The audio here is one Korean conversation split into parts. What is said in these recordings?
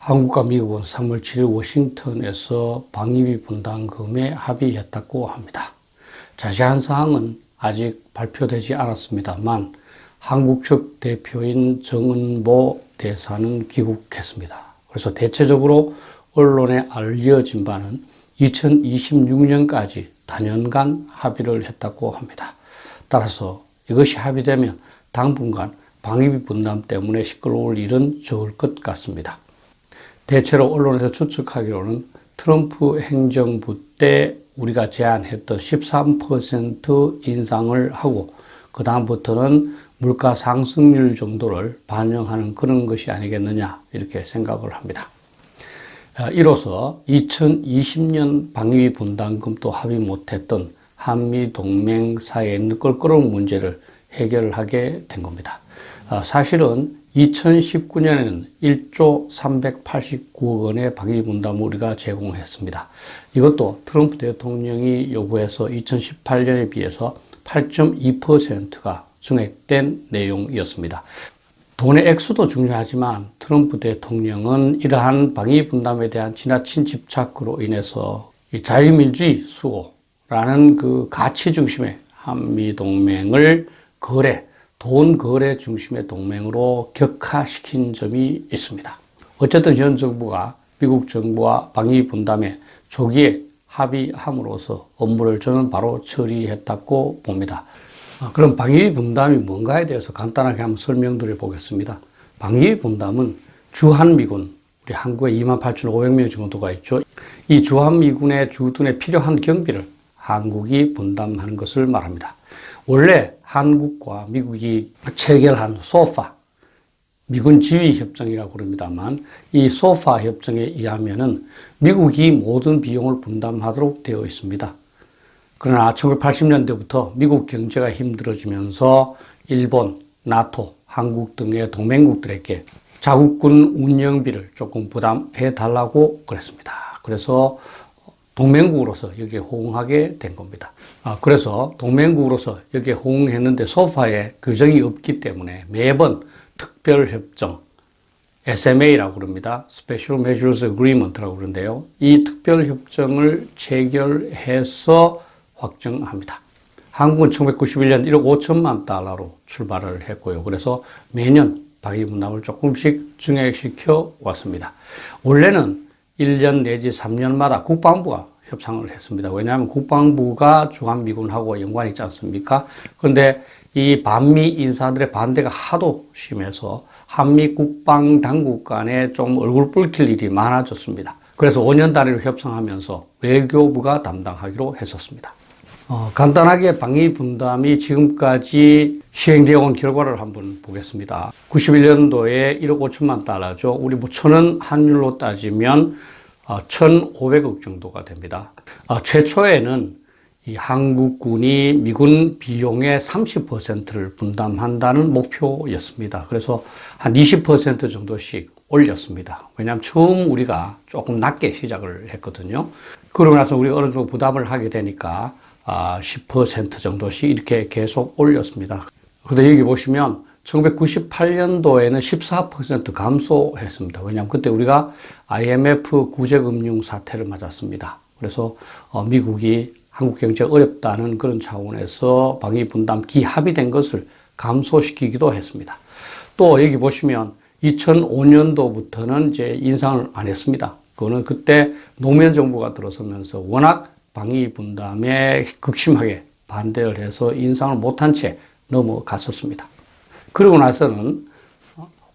한국과 미국은 3월 7일 워싱턴에서 방위비 분담금에 합의했다고 합니다. 자세한 사항은 아직 발표되지 않았습니다만 한국 측 대표인 정은보 대사는 귀국했습니다. 그래서 대체적으로 언론에 알려진 바는 2026년까지 단연간 합의를 했다고 합니다. 따라서 이것이 합의되면 당분간 방위비 분담 때문에 시끄러울 일은 적을 것 같습니다. 대체로 언론에서 추측하기로는 트럼프 행정부 때 우리가 제안했던 13% 인상을 하고 그 다음부터는 물가 상승률 정도를 반영하는 그런 것이 아니겠느냐 이렇게 생각을 합니다. 이로써 2020년 방위비 분담금도 합의 못했던 한미동맹 사이에 있는 껄끄러운 문제를 해결하게 된 겁니다. 사실은 2019년에는 1조 389억 원의 방위비 분담을 우리가 제공했습니다. 이것도 트럼프 대통령이 요구해서 2018년에 비해서 8.2%가 증액된 내용이었습니다. 돈의 액수도 중요하지만 트럼프 대통령은 이러한 방위비 분담에 대한 지나친 집착으로 인해서 이 자유민주주의 수호라는 그 가치 중심의 한미동맹을 돈 거래 중심의 동맹으로 격화시킨 점이 있습니다. 어쨌든 현 정부가 미국 정부와 방위비 분담에 조기에 합의함으로써 업무를 저는 바로 처리했다고 봅니다. 그럼 방위비 분담이 뭔가에 대해서 간단하게 한번 설명드려 보겠습니다. 방위비 분담은 주한미군, 우리 한국에 28,500명 정도가 있죠. 이 주한미군의 주둔에 필요한 경비를 한국이 분담하는 것을 말합니다. 원래 한국과 미국이 체결한 소파, 미군 지휘 협정이라고 그럽니다만 이 소파 협정에 의하면은 미국이 모든 비용을 분담하도록 되어 있습니다. 그러나 1980년대부터 미국 경제가 힘들어지면서 일본, 나토, 한국 등의 동맹국들에게 자국군 운영비를 조금 부담해 달라고 그랬습니다. 그래서 동맹국으로서 여기에 호응하게 된 겁니다. 그래서 동맹국으로서 여기에 호응했는데 소파에 규정이 없기 때문에 매번 특별협정, SMA라고 그럽니다. Special Measures Agreement라고 그러는데요. 이 특별협정을 체결해서 확정합니다. 한국은 1991년 1억 5천만 달러로 출발을 했고요. 그래서 매년 방위비 분담을 조금씩 증액시켜 왔습니다. 원래는 1년 내지 3년마다 국방부가 협상을 했습니다. 왜냐하면 국방부가 주한미군하고 연관이 있지 않습니까? 그런데 이 반미 인사들의 반대가 하도 심해서 한미 국방 당국 간에 좀 얼굴 붉힐 일이 많아졌습니다. 그래서 5년 단위로 협상하면서 외교부가 담당하기로 했었습니다. 간단하게 방위비 분담이 지금까지 시행되어 온 결과를 한번 보겠습니다. 91년도에 1억 5천만 달러죠. 우리 뭐 천원 환율로 따지면 1,500억 정도가 됩니다. 최초에는 이 한국군이 미군 비용의 30%를 분담한다는 목표였습니다. 그래서 한 20% 정도씩 올렸습니다. 왜냐하면 처음 우리가 조금 낮게 시작을 했거든요. 그러고 나서 우리가 어느 정도 부담을 하게 되니까 10% 정도씩 이렇게 계속 올렸습니다. 근데 여기 보시면 1998년도에는 14% 감소했습니다. 왜냐하면 그때 우리가 IMF 구제금융 사태를 맞았습니다. 그래서 미국이 한국 경제가 어렵다는 그런 차원에서 방위비 분담 기합의된 것을 감소시키기도 했습니다. 또 여기 보시면 2005년도부터는 이제 인상을 안 했습니다. 그거는 그때 노무현 정부가 들어서면서 워낙 방위비 분담에 극심하게 반대를 해서 인상을 못한 채 넘어갔었습니다. 그러고 나서는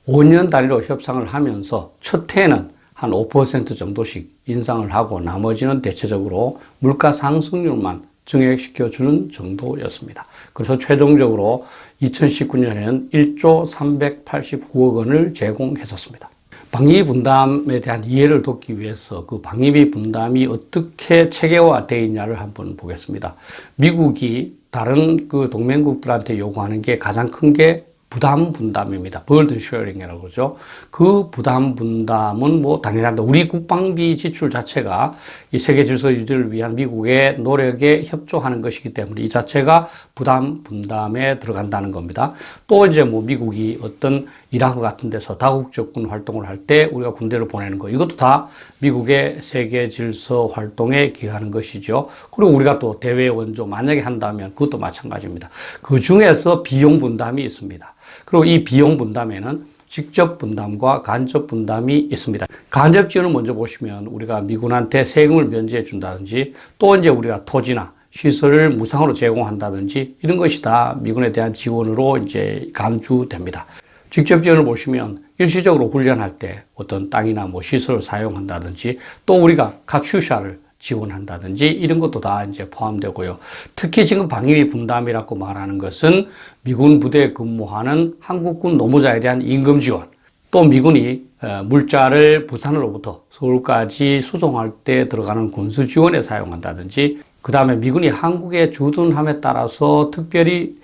5년 단위로 협상을 하면서 첫 해는 한 5% 정도씩 인상을 하고 나머지는 대체적으로 물가 상승률만 증액시켜주는 정도였습니다. 그래서 최종적으로 2019년에는 1조 389억 원을 제공했었습니다. 방위비 분담에 대한 이해를 돕기 위해서 그 방위비 분담이 어떻게 체계화되어 있냐를 한번 보겠습니다. 미국이 다른 그 동맹국들한테 요구하는 게 가장 큰 게 부담 분담입니다. burden sharing이라고 그러죠. 그 부담 분담은 뭐 당연합니다. 우리 국방비 지출 자체가 이 세계 질서 유지를 위한 미국의 노력에 협조하는 것이기 때문에 이 자체가 부담 분담에 들어간다는 겁니다. 또 이제 뭐 미국이 어떤 이라크 같은 데서 다국적군 활동을 할 때 우리가 군대를 보내는 거, 이것도 다 미국의 세계 질서 활동에 기여하는 것이죠. 그리고 우리가 또 대외 원조 만약에 한다면 그것도 마찬가지입니다. 그 중에서 비용 분담이 있습니다. 그리고 이 비용 분담에는 직접 분담과 간접 분담이 있습니다. 간접 지원을 먼저 보시면 우리가 미군한테 세금을 면제해 준다든지, 또 이제 우리가 토지나 시설을 무상으로 제공한다든지, 이런 것이 다 미군에 대한 지원으로 이제 간주됩니다. 직접 지원을 보시면 일시적으로 훈련할 때 어떤 땅이나 뭐 시설을 사용한다든지, 또 우리가 카츄샤를 지원한다든지, 이런 것도 다 이제 포함되고요. 특히 지금 방위비 분담이라고 말하는 것은 미군 부대에 근무하는 한국군 노무자에 대한 임금 지원, 또 미군이 물자를 부산으로부터 서울까지 수송할 때 들어가는 군수 지원에 사용한다든지, 그 다음에 미군이 한국에 주둔함에 따라서 특별히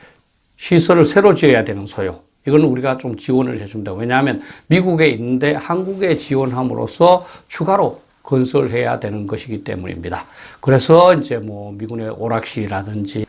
시설을 새로 지어야 되는 소요, 이건 우리가 좀 지원을 해줍니다. 왜냐하면 미국에 있는데 한국에 지원함으로써 추가로 건설해야 되는 것이기 때문입니다. 그래서 이제 뭐 미군의 오락실이라든지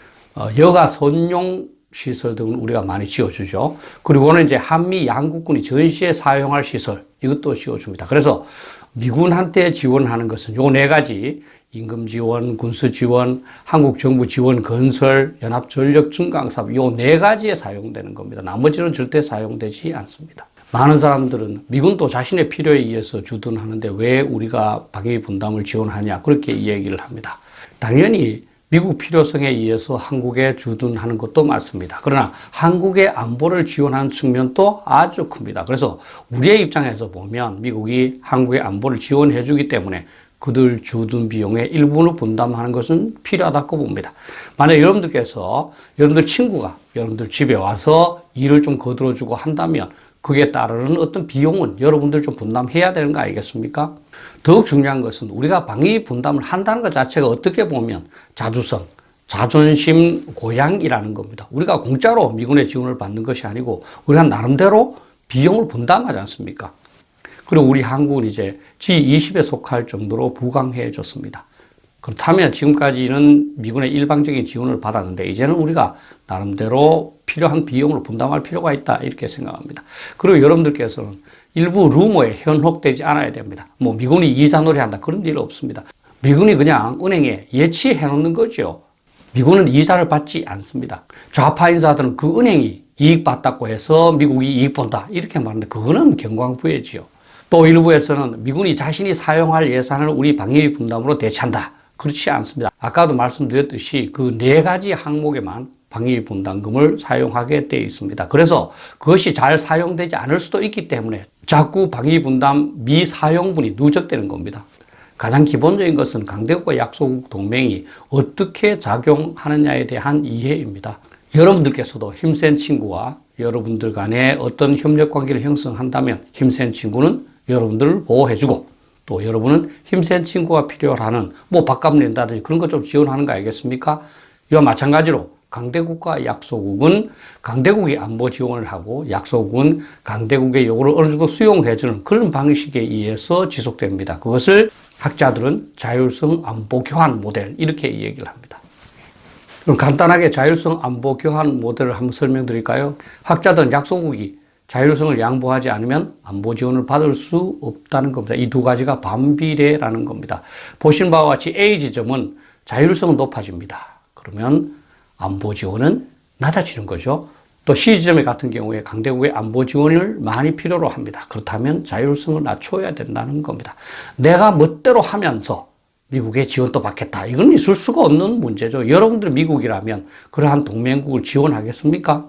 여가 선용 시설 등은 우리가 많이 지어주죠. 그리고는 이제 한미 양국군이 전시에 사용할 시설, 이것도 지어줍니다. 그래서 미군한테 지원하는 것은 요 네 가지, 임금 지원, 군수 지원, 한국 정부 지원 건설, 연합전력 증강사업, 요 네 가지에 사용되는 겁니다. 나머지는 절대 사용되지 않습니다. 많은 사람들은 미군도 자신의 필요에 의해서 주둔하는데 왜 우리가 방위비 분담을 지원하냐, 그렇게 이야기를 합니다. 당연히 미국 필요성에 의해서 한국에 주둔하는 것도 맞습니다. 그러나 한국의 안보를 지원하는 측면도 아주 큽니다. 그래서 우리의 입장에서 보면 미국이 한국의 안보를 지원해 주기 때문에 그들 주둔 비용의 일부를 분담하는 것은 필요하다고 봅니다. 만약 여러분들께서 여러분들 친구가 여러분들 집에 와서 일을 좀 거들어주고 한다면 그게 따르는 어떤 비용은 여러분들 좀 분담해야 되는 거 아니겠습니까? 더욱 중요한 것은 우리가 방위 분담을 한다는 것 자체가 어떻게 보면 자주성, 자존심 고양이라는 겁니다. 우리가 공짜로 미군의 지원을 받는 것이 아니고 우리가 나름대로 비용을 분담하지 않습니까? 그리고 우리 한국은 이제 G20에 속할 정도로 부강해 졌습니다. 그렇다면 지금까지는 미군의 일방적인 지원을 받았는데 이제는 우리가 나름대로 필요한 비용을 분담할 필요가 있다, 이렇게 생각합니다. 그리고 여러분들께서는 일부 루머에 현혹되지 않아야 됩니다. 뭐 미군이 이자 놀이한다, 그런 일 없습니다. 미군이 그냥 은행에 예치해 놓는 거죠. 미군은 이자를 받지 않습니다. 좌파 인사들은 그 은행이 이익 받다고 해서 미국이 이익 본다, 이렇게 말하는데 그거는 경광부회지요. 또 일부에서는 미군이 자신이 사용할 예산을 우리 방위비 분담으로 대체한다, 그렇지 않습니다. 아까도 말씀드렸듯이 그 네 가지 항목에만 방위비 분담금을 사용하게 되어 있습니다. 그래서 그것이 잘 사용되지 않을 수도 있기 때문에 자꾸 방위비 분담 미사용분이 누적되는 겁니다. 가장 기본적인 것은 강대국과 약소국 동맹이 어떻게 작용하느냐에 대한 이해입니다. 여러분들께서도 힘센 친구와 여러분들 간에 어떤 협력 관계를 형성한다면 힘센 친구는 여러분들을 보호해주고, 또 여러분은 힘센 친구가 필요하는 뭐 밥값 낸다든지 그런 것 좀 지원하는 거 아니겠습니까? 이와 마찬가지로 강대국과 약소국은 강대국이 안보 지원을 하고 약소국은 강대국의 요구를 어느 정도 수용해주는 그런 방식에 의해서 지속됩니다. 그것을 학자들은 자율성 안보 교환 모델, 이렇게 얘기를 합니다. 그럼 간단하게 자율성 안보 교환 모델을 한번 설명드릴까요? 학자들은 약소국이 자율성을 양보하지 않으면 안보 지원을 받을 수 없다는 겁니다. 이 두 가지가 반비례라는 겁니다. 보신 바와 같이 A 지점은 자율성은 높아집니다. 그러면 안보 지원은 낮아지는 거죠. 또 C 지점 같은 경우에 강대국의 안보 지원을 많이 필요로 합니다. 그렇다면 자율성을 낮춰야 된다는 겁니다. 내가 멋대로 하면서 미국의 지원도 받겠다, 이건 있을 수가 없는 문제죠. 여러분들 미국이라면 그러한 동맹국을 지원하겠습니까?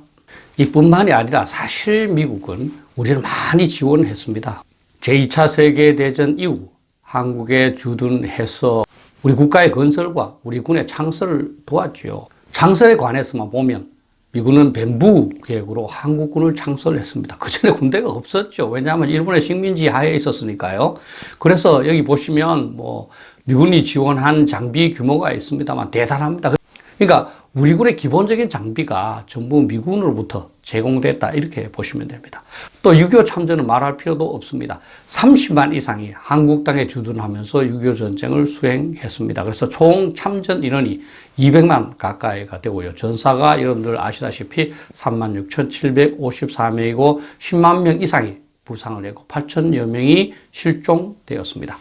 이뿐만이 아니라 사실 미국은 우리를 많이 지원했습니다. 제2차 세계대전 이후 한국에 주둔해서 우리 국가의 건설과 우리 군의 창설을 도왔죠. 창설에 관해서만 보면 미군은 뱀부 계획으로 한국군을 창설했습니다. 그 전에 군대가 없었죠. 왜냐하면 일본의 식민지 하에 있었으니까요. 그래서 여기 보시면 뭐 미군이 지원한 장비 규모가 있습니다만 대단합니다. 그러니까 우리 군의 기본적인 장비가 전부 미군으로부터 제공됐다 이렇게 보시면 됩니다. 또 6.25 참전은 말할 필요도 없습니다. 30만 이상이 한국 땅에 주둔하면서 6.25 전쟁을 수행했습니다. 그래서 총 참전 인원이 200만 가까이가 되고요. 전사가 여러분들 아시다시피 36,754명이고 10만 명 이상이 부상을 내고 8천여 명이 실종되었습니다.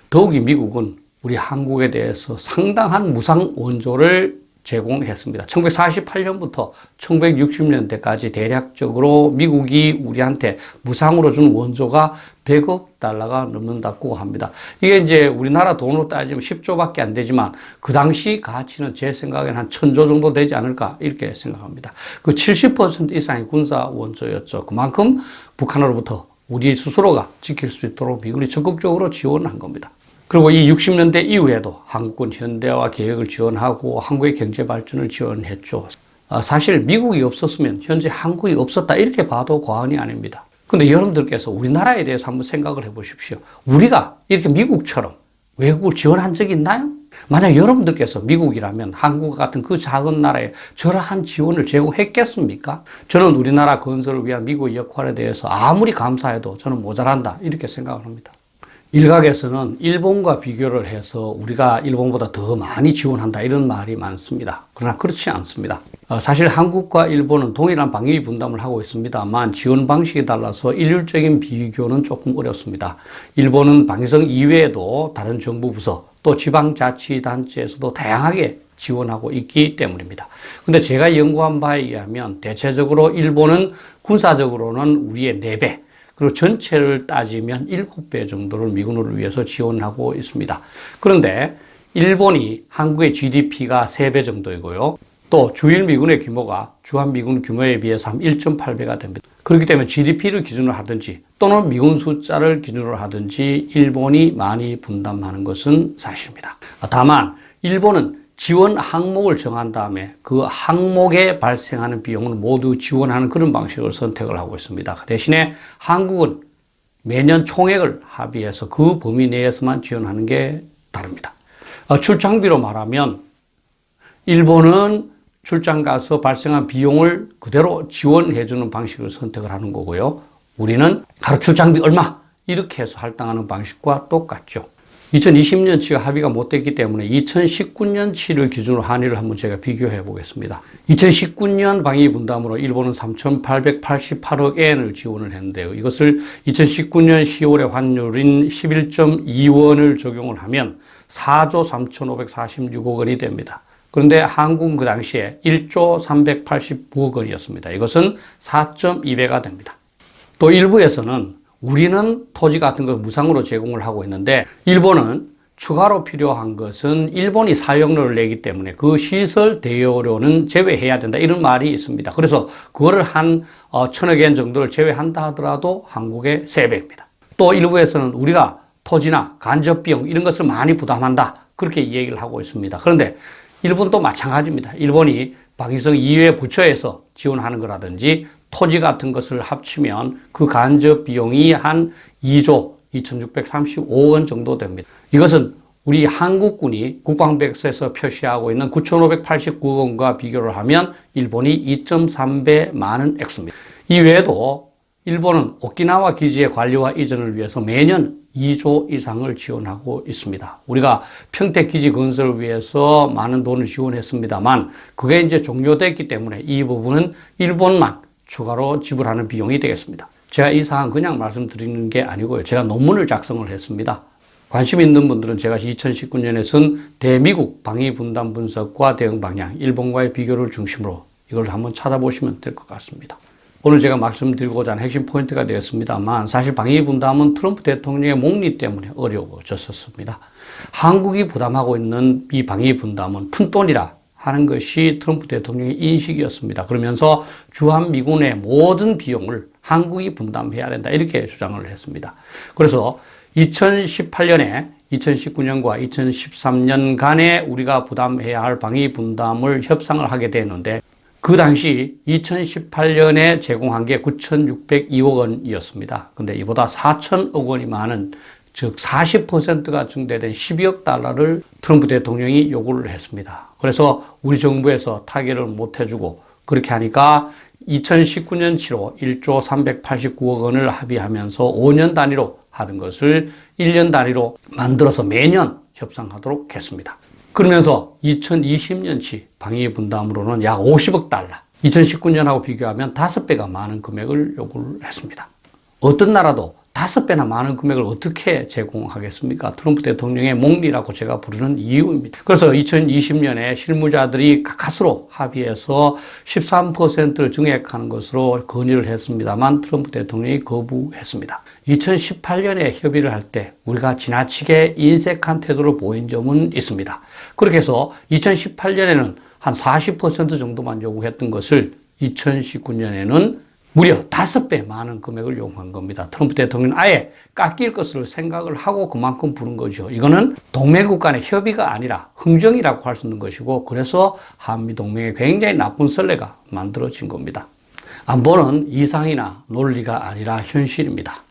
더욱이 미국은 우리 한국에 대해서 상당한 무상 원조를 제공했습니다. 1948년부터 1960년대까지 대략적으로 미국이 우리한테 무상으로 준 원조가 100억 달러가 넘는다고 합니다. 이게 이제 우리나라 돈으로 따지면 10조밖에 안 되지만 그 당시 가치는 제 생각에는 한 1000조 정도 되지 않을까 이렇게 생각합니다. 그 70% 이상이 군사 원조였죠. 그만큼 북한으로부터 우리 스스로가 지킬 수 있도록 미국이 적극적으로 지원한 겁니다. 그리고 이 60년대 이후에도 한국은 현대화 계획을 지원하고 한국의 경제 발전을 지원했죠. 사실 미국이 없었으면 현재 한국이 없었다 이렇게 봐도 과언이 아닙니다. 근데 여러분들께서 우리나라에 대해서 한번 생각을 해보십시오. 우리가 이렇게 미국처럼 외국을 지원한 적이 있나요? 만약 여러분들께서 미국이라면 한국 같은 그 작은 나라에 저러한 지원을 제공했겠습니까? 저는 우리나라 건설을 위한 미국의 역할에 대해서 아무리 감사해도 저는 모자란다 이렇게 생각을 합니다. 일각에서는 일본과 비교를 해서 우리가 일본보다 더 많이 지원한다 이런 말이 많습니다. 그러나 그렇지 않습니다. 사실 한국과 일본은 동일한 방위 분담을 하고 있습니다만 지원 방식이 달라서 일률적인 비교는 조금 어렵습니다. 일본은 방위성 이외에도 다른 정부 부서 또 지방자치단체에서도 다양하게 지원하고 있기 때문입니다. 근데 제가 연구한 바에 의하면 대체적으로 일본은 군사적으로는 우리의 4배, 그리고 전체를 따지면 7배 정도를 미군을 위해서 지원하고 있습니다. 그런데 일본이 한국의 GDP가 3배 정도이고요. 또 주일 미군의 규모가 주한 미군 규모에 비해서 한 1.8배가 됩니다. 그렇기 때문에 GDP를 기준으로 하든지 또는 미군 숫자를 기준으로 하든지 일본이 많이 분담하는 것은 사실입니다. 다만 일본은 지원 항목을 정한 다음에 그 항목에 발생하는 비용을 모두 지원하는 그런 방식을 선택을 하고 있습니다. 대신에 한국은 매년 총액을 합의해서 그 범위 내에서만 지원하는 게 다릅니다. 출장비로 말하면 일본은 출장 가서 발생한 비용을 그대로 지원해주는 방식을 선택을 하는 거고요. 우리는 하루 출장비 얼마 이렇게 해서 할당하는 방식과 똑같죠. 2020년치가 합의가 못 됐기 때문에 2019년치를 기준으로 한일을 한번 제가 비교해 보겠습니다. 2019년 방위 분담으로 일본은 3,888억 엔을 지원을 했는데요. 이것을 2019년 10월의 환율인 11.2원을 적용을 하면 4조 3,546억 원이 됩니다. 그런데 한국은 그 당시에 1조 389억 원이었습니다. 이것은 4.2배가 됩니다. 또 일부에서는 우리는 토지 같은 걸 무상으로 제공을 하고 있는데 일본은 추가로 필요한 것은 일본이 사용료를 내기 때문에 그 시설 대여료는 제외해야 된다 이런 말이 있습니다. 그래서 그거를 한 1,000억 엔 정도를 제외한다 하더라도 한국의 3배입니다. 또 일부에서는 우리가 토지나 간접 비용 이런 것을 많이 부담한다 그렇게 얘기를 하고 있습니다. 그런데 일본도 마찬가지입니다. 일본이 방위성 이외 부처에서 지원하는 거라든지 토지 같은 것을 합치면 그 간접 비용이 한 2조 2,635억 원 정도 됩니다. 이것은 우리 한국군이 국방백서에서 표시하고 있는 9,589억 원과 비교를 하면 일본이 2.3배 많은 액수입니다. 이 외에도 일본은 오키나와 기지의 관리와 이전을 위해서 매년 2조 이상을 지원하고 있습니다. 우리가 평택기지 건설을 위해서 많은 돈을 지원했습니다만 그게 이제 종료됐기 때문에 이 부분은 일본만 추가로 지불하는 비용이 되겠습니다. 제가 이 사항 그냥 말씀드리는 게 아니고요. 제가 논문을 작성을 했습니다. 관심 있는 분들은 제가 2019년에 쓴 대미국 방위 분담 분석과 대응 방향, 일본과의 비교를 중심으로 이걸 한번 찾아보시면 될 것 같습니다. 오늘 제가 말씀드리고자 하는 핵심 포인트가 되었습니다만 사실 방위 분담은 트럼프 대통령의 목리 때문에 어려워졌었습니다. 한국이 부담하고 있는 이 방위 분담은 푼돈이라 하는 것이 트럼프 대통령의 인식이었습니다. 그러면서 주한미군의 모든 비용을 한국이 분담해야 된다 이렇게 주장을 했습니다. 그래서 2018년에 2019년과 2013년간에 우리가 부담해야 할 방위 분담을 협상을 하게 되었는데 그 당시 2018년에 제공한 게 9,602억 원이었습니다. 근데 이보다 4,000억 원이 많은 즉 40%가 증대된 12억 달러를 트럼프 대통령이 요구를 했습니다. 그래서 우리 정부에서 타결을 못 해주고 그렇게 하니까 2019년치로 1조 389억 원을 합의하면서 5년 단위로 하던 것을 1년 단위로 만들어서 매년 협상하도록 했습니다. 그러면서 2020년치 방위 분담으로는 약 50억 달러, 2019년하고 비교하면 5배가 많은 금액을 요구를 했습니다. 어떤 나라도 5배나 많은 금액을 어떻게 제공하겠습니까? 트럼프 대통령의 몽리라고 제가 부르는 이유입니다. 그래서 2020년에 실무자들이 가까스로 합의해서 13%를 증액하는 것으로 건의를 했습니다만 트럼프 대통령이 거부했습니다. 2018년에 협의를 할 때 우리가 지나치게 인색한 태도를 보인 점은 있습니다. 그렇게 해서 2018년에는 한 40% 정도만 요구했던 것을 2019년에는 무려 5배 많은 금액을 요구한 겁니다. 트럼프 대통령은 아예 깎일 것을 생각을 하고 그만큼 부른 거죠. 이거는 동맹국 간의 협의가 아니라 흥정이라고 할 수 있는 것이고, 그래서 한미동맹에 굉장히 나쁜 선례가 만들어진 겁니다. 안보는 이상이나 논리가 아니라 현실입니다.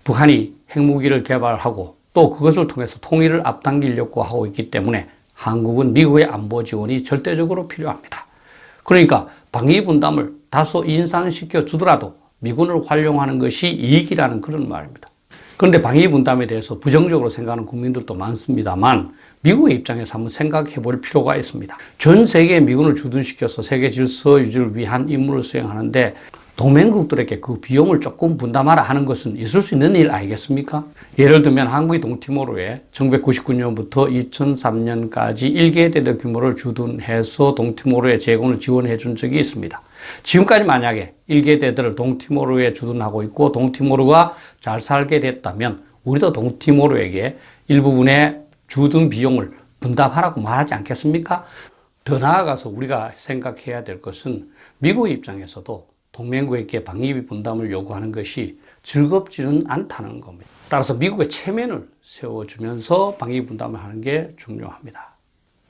북한이 핵무기를 개발하고 또 그것을 통해서 통일을 앞당기려고 하고 있기 때문에 한국은 미국의 안보 지원이 절대적으로 필요합니다. 그러니까 방위 분담을 다소 인상시켜 주더라도 미군을 활용하는 것이 이익이라는 그런 말입니다. 그런데 방위 분담에 대해서 부정적으로 생각하는 국민들도 많습니다만 미국의 입장에서 한번 생각해 볼 필요가 있습니다. 전 세계에 미군을 주둔시켜서 세계 질서 유지를 위한 임무를 수행하는데 동맹국들에게 그 비용을 조금 분담하라 하는 것은 있을 수 있는 일 아니겠습니까? 예를 들면 한국이 동티모르에 1999년부터 2003년까지 1개 대대 규모를 주둔해서 동티모르의 제공을 지원해 준 적이 있습니다. 지금까지 만약에 1개 대대를 동티모르에 주둔하고 있고 동티모르가 잘 살게 됐다면 우리도 동티모르에게 일부분의 주둔 비용을 분담하라고 말하지 않겠습니까? 더 나아가서 우리가 생각해야 될 것은 미국 입장에서도 동맹국에게 방위비 분담을 요구하는 것이 즐겁지는 않다는 겁니다. 따라서 미국의 체면을 세워주면서 방위비 분담을 하는 게 중요합니다.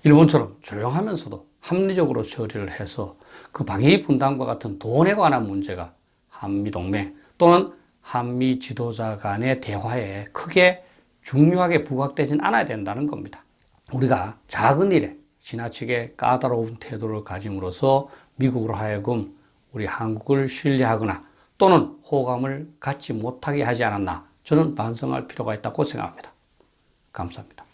일본처럼 조용하면서도 합리적으로 처리를 해서 그 방위비 분담과 같은 돈에 관한 문제가 한미동맹 또는 한미 지도자 간의 대화에 크게 중요하게 부각되진 않아야 된다는 겁니다. 우리가 작은 일에 지나치게 까다로운 태도를 가짐으로써 미국으로 하여금 우리 한국을 신뢰하거나 또는 호감을 갖지 못하게 하지 않았나, 저는 반성할 필요가 있다고 생각합니다. 감사합니다.